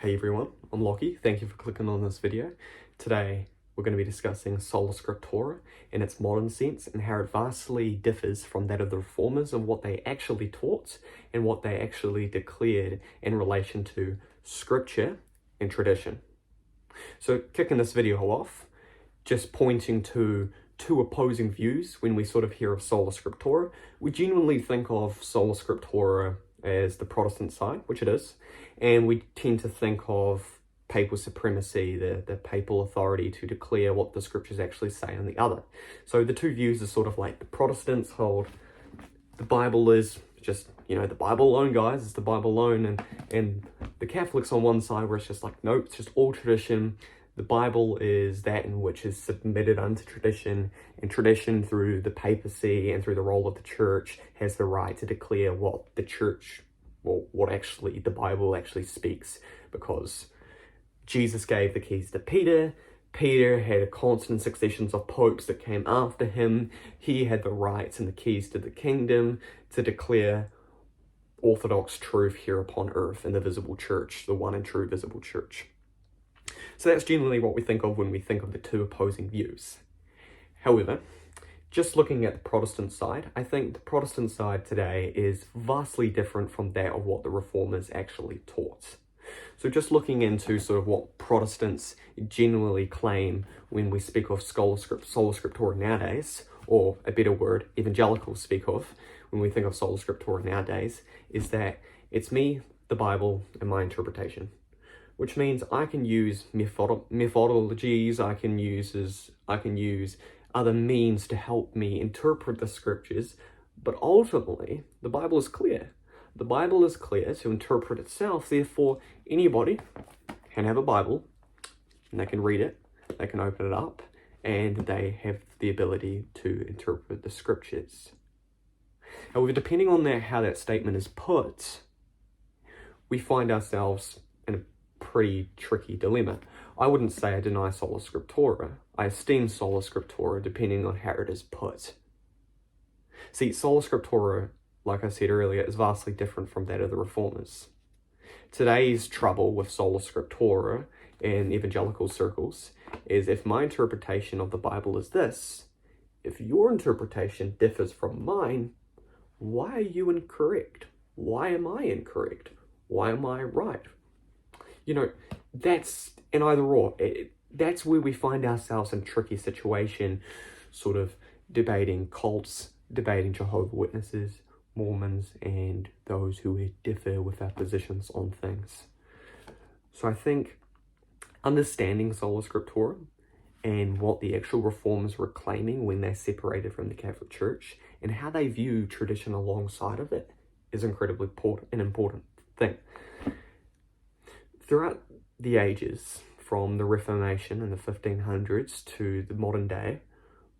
Hey everyone, I'm Lockie. Thank you for clicking on this video. Today we're going to be discussing Sola Scriptura in its modern sense and how it vastly differs from that of the Reformers and what they actually taught and what they actually declared in relation to Scripture and tradition. So kicking this video off, just pointing to two opposing views when we sort of hear of Sola Scriptura. We genuinely think of Sola Scriptura as the Protestant side, which it is, and we tend to think of papal supremacy, the papal authority to declare what the scriptures actually say on the other. So the two views are sort of like the Protestants hold the Bible is just, the Bible alone, guys, it's the Bible alone, and the Catholics on one side where it's just like, nope, it's just all tradition. The Bible is that in which is submitted unto tradition, and tradition through the papacy and through the role of the church has the right to declare what the church, what actually the Bible actually speaks, because Jesus gave the keys to Peter. Peter had a constant succession of popes that came after him. He had the rights and the keys to the kingdom to declare orthodox truth here upon earth in the visible church, the one and true visible church. So that's generally what we think of when we think of the two opposing views. However, just looking at the Protestant side, I think the Protestant side today is vastly different from that of what the Reformers actually taught. So just looking into sort of what Protestants generally claim when we speak of Sola Scriptura nowadays, or a better word, evangelicals speak of when we think of Sola Scriptura nowadays, is that it's me, the Bible, and my interpretation. Which means I can use methodologies, I can use other means to help me interpret the scriptures, but ultimately, the Bible is clear. The Bible is clear to interpret itself, therefore anybody can have a Bible, and they can read it, they can open it up, and they have the ability to interpret the scriptures. However, depending on how that statement is put, we find ourselves in a pretty tricky dilemma. I wouldn't say I deny Sola Scriptura. I esteem Sola Scriptura depending on how it is put. See, Sola Scriptura, like I said earlier, is vastly different from that of the Reformers. Today's trouble with Sola Scriptura in evangelical circles is if my interpretation of the Bible is this, if your interpretation differs from mine, why are you incorrect? Why am I incorrect? Why am I right? That's an either or. That's where we find ourselves in a tricky situation, sort of debating cults, debating Jehovah's Witnesses, Mormons, and those who differ with our positions on things. So I think understanding Sola Scriptura and what the actual Reformers were claiming when they separated from the Catholic Church and how they view tradition alongside of it is incredibly important thing. Throughout the ages, from the Reformation in the 1500s to the modern day,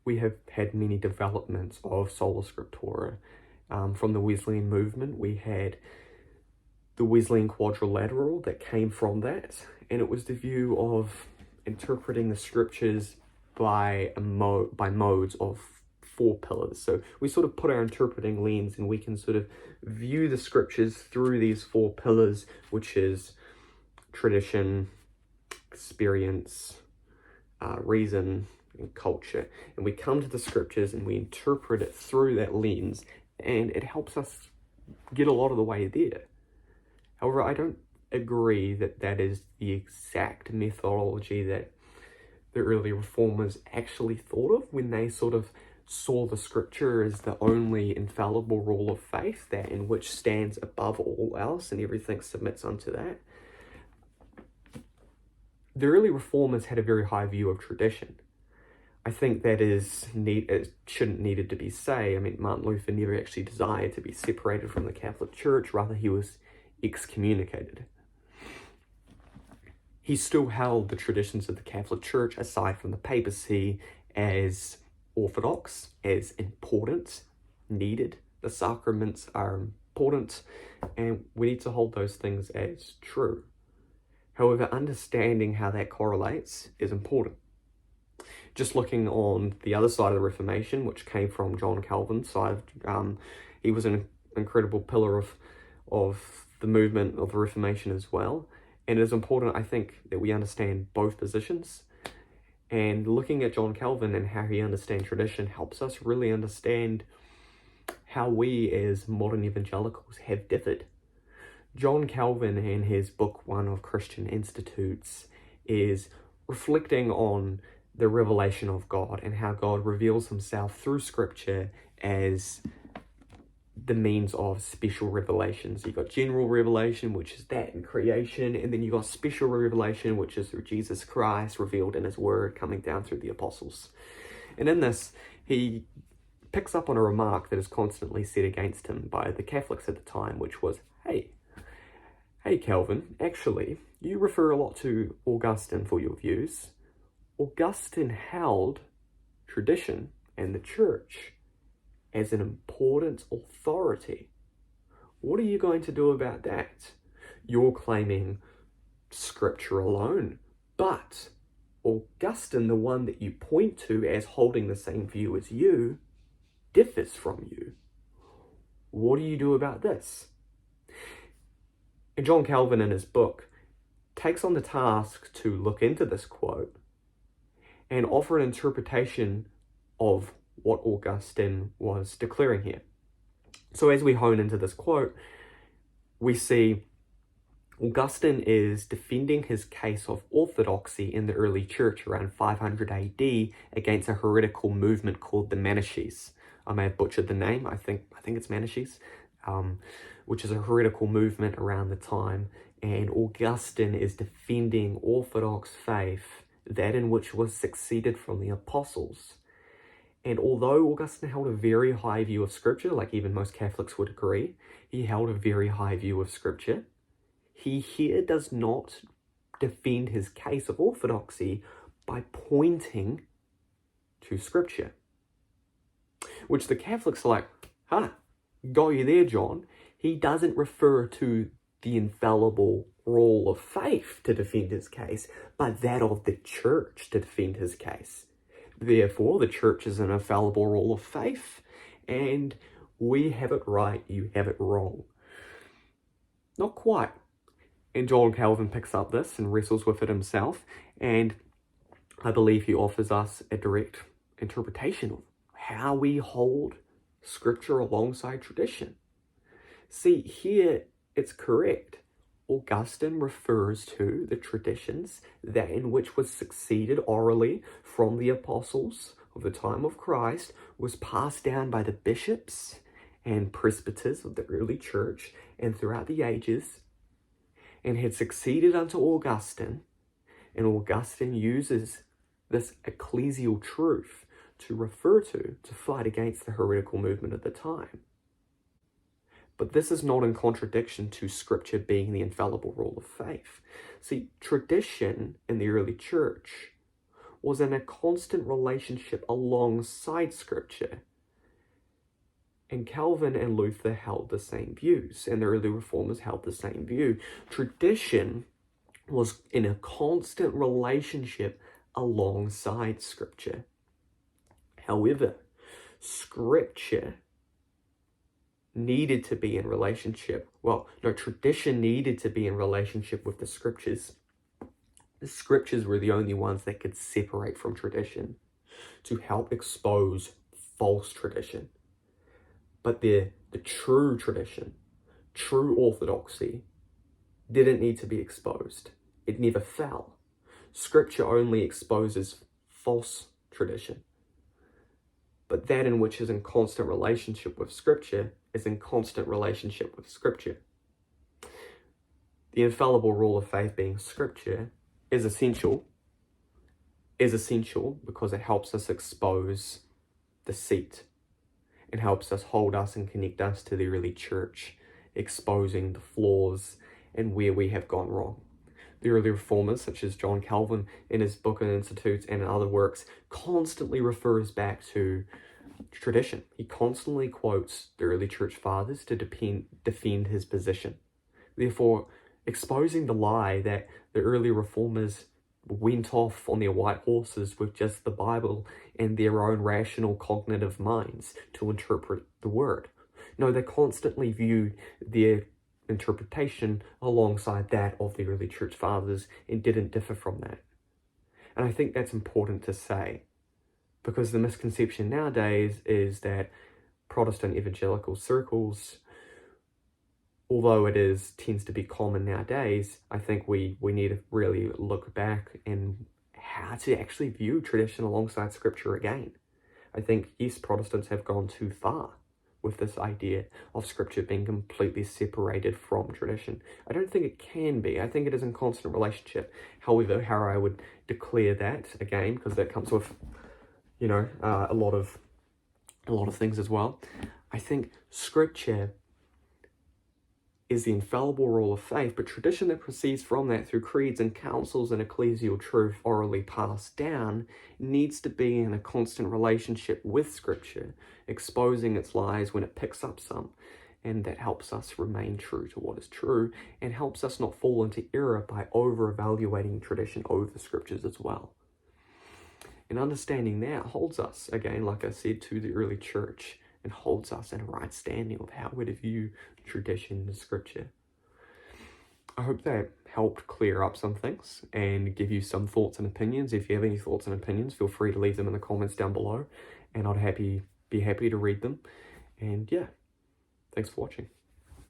we have had many developments of Sola Scriptura. From the Wesleyan movement, we had the Wesleyan quadrilateral that came from that, and it was the view of interpreting the scriptures by modes of 4 pillars. So we sort of put our interpreting lens and we can sort of view the scriptures through these 4 pillars, which is tradition, experience, reason, and culture. And we come to the scriptures and we interpret it through that lens, and it helps us get a lot of the way there. However, I don't agree that that is the exact methodology that the early Reformers actually thought of when they sort of saw the scripture as the only infallible rule of faith, that in which stands above all else and everything submits unto that. The early Reformers had a very high view of tradition. I think that it shouldn't needed to be said. I mean, Martin Luther never actually desired to be separated from the Catholic Church, rather he was excommunicated. He still held the traditions of the Catholic Church, aside from the papacy, as orthodox, as important, needed. The sacraments are important, and we need to hold those things as true. However, understanding how that correlates is important. Just looking on the other side of the Reformation, which came from John Calvin's side, he was an incredible pillar of the movement of the Reformation as well. And it is important, I think, that we understand both positions. And looking at John Calvin and how he understands tradition helps us really understand how we as modern evangelicals have differed. John Calvin, in his book 1 of Christian Institutes, is reflecting on the revelation of God and how God reveals himself through Scripture as the means of special revelations. You've got general revelation, which is that in creation, and then you've got special revelation, which is through Jesus Christ revealed in his word coming down through the apostles. And in this, he picks up on a remark that is constantly said against him by the Catholics at the time, which was, hey Calvin, actually, you refer a lot to Augustine for your views. Augustine held tradition and the church as an important authority. What are you going to do about that? You're claiming Scripture alone, but Augustine, the one that you point to as holding the same view as you, differs from you. What do you do about this? And John Calvin, in his book, takes on the task to look into this quote and offer an interpretation of what Augustine was declaring here. So as we hone into this quote, we see Augustine is defending his case of orthodoxy in the early church around 500 AD against a heretical movement called the Manichees. I may have butchered the name, I think it's Manichees, which is a heretical movement around the time, and Augustine is defending orthodox faith, that in which was succeeded from the apostles. And although Augustine held a very high view of Scripture, like even most Catholics would agree, he held a very high view of Scripture, he here does not defend his case of orthodoxy by pointing to Scripture. Which the Catholics are like, got you there, John. He doesn't refer to the infallible rule of faith to defend his case, but that of the church to defend his case. Therefore, the church is an infallible rule of faith, and we have it right, you have it wrong. Not quite. And John Calvin picks up this and wrestles with it himself, and I believe he offers us a direct interpretation of how we hold Scripture alongside tradition. See, here it's correct. Augustine refers to the traditions that in which was succeeded orally from the apostles of the time of Christ, was passed down by the bishops and presbyters of the early church and throughout the ages, and had succeeded unto Augustine. And Augustine uses this ecclesial truth to refer to fight against the heretical movement at the time. But this is not in contradiction to Scripture being the infallible rule of faith. See, tradition in the early church was in a constant relationship alongside Scripture. And Calvin and Luther held the same views, and the early reformers held the same view. Tradition was in a constant relationship alongside Scripture. However, Scripture needed to be in relationship. Tradition needed to be in relationship with the Scriptures. The Scriptures were the only ones that could separate from tradition to help expose false tradition. But the true tradition, true orthodoxy, didn't need to be exposed. It never fell. Scripture only exposes false tradition. But that in which is in constant relationship with Scripture is in constant relationship with Scripture. The infallible rule of faith being Scripture is essential because it helps us expose deceit. It helps us hold us and connect us to the early church, exposing the flaws and where we have gone wrong. The early reformers, such as John Calvin in his book and Institutes and in other works, constantly refers back to tradition. He constantly quotes the early church fathers to defend his position. Therefore, exposing the lie that the early reformers went off on their white horses with just the Bible and their own rational cognitive minds to interpret the word. No, they constantly viewed their interpretation alongside that of the early church fathers and didn't differ from that. And I think that's important to say, because the misconception nowadays is that Protestant evangelical circles, although tends to be common nowadays, I think we need to really look back and how to actually view tradition alongside Scripture again. I think, yes, Protestants have gone too far with this idea of Scripture being completely separated from tradition. I don't think it can be. I think it is in constant relationship. However, how I would declare that, again, because that comes with, a lot of things as well. I think Scripture is the infallible rule of faith, but tradition that proceeds from that through creeds and councils and ecclesial truth orally passed down needs to be in a constant relationship with Scripture, exposing its lies when it picks up some, and that helps us remain true to what is true and helps us not fall into error by over-evaluating tradition over Scriptures as well. And understanding that holds us, again, like I said, to the early church, and holds us in a right standing of how we're to view tradition and Scripture. I hope that helped clear up some things and give you some thoughts and opinions. If you have any thoughts and opinions, feel free to leave them in the comments down below, and I'd be happy to read them. And yeah, thanks for watching.